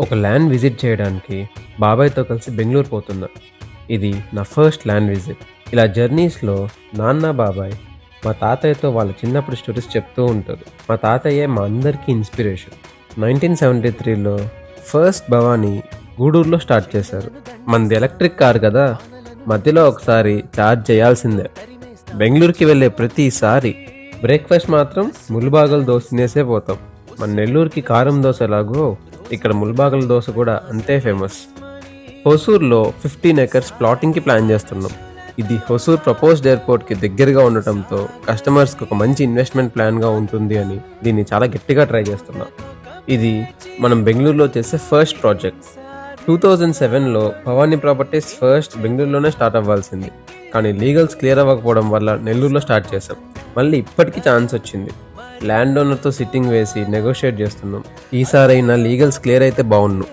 ఒక land visit చేయడానికి బాబాయ్‌తో కలిసి బెంగుళూరు పోతున్నా. ఇది నా ఫస్ట్ ల్యాండ్ విజిట్. ఇలా జర్నీస్‌లో నాన్న, బాబాయ్ మా తాతయ్యతో వాళ్ళ చిన్నప్పుడు స్టోరీస్ చెప్తూ ఉంటారు. మా తాతయ్యే మా అందరికీ ఇన్స్పిరేషన్. 1973లో ఫస్ట్ భవానీ గూడూరులో స్టార్ట్ చేశారు. మనది ఎలక్ట్రిక్ కార్ కదా, మధ్యలో ఒకసారి ఛార్జ్ చేయాల్సిందే. బెంగుళూరుకి వెళ్ళే ప్రతిసారి బ్రేక్ఫాస్ట్ మాత్రం ముల్బాగల్ దోశ తినేసే పోతాం. మన నెల్లూరుకి కారం దోశ ఎలాగో ఇక్కడ ముల్బాగల్ దోశ కూడా అంతే ఫేమస్. హొసూర్లో 15 ఎకర్స్ ప్లాటింగ్కి ప్లాన్ చేస్తున్నాం. ఇది హొసూర్ ప్రపోజ్డ్ ఎయిర్పోర్ట్కి దగ్గరగా ఉండటంతో కస్టమర్స్కి ఒక మంచి ఇన్వెస్ట్మెంట్ ప్లాన్గా ఉంటుంది అని దీన్ని చాలా గట్టిగా ట్రై చేస్తున్నాం. ఇది మనం బెంగళూరులో చేసే ఫస్ట్ ప్రాజెక్ట్. 2007లో భవానీ ప్రాపర్టీస్ ఫస్ట్ బెంగళూరులోనే స్టార్ట్ అవ్వాల్సింది, కానీ లీగల్స్ క్లియర్ అవ్వకపోవడం వల్ల నెల్లూరులో స్టార్ట్ చేసాం. మళ్ళీ ఇప్పటికీ ఛాన్స్ వచ్చింది. ల్యాండ్ ఓనర్తో సిట్టింగ్ వేసి నెగోషియేట్ చేస్తున్నాం. ఈసారైనా లీగల్స్ క్లియర్ అయితే బాగుండు.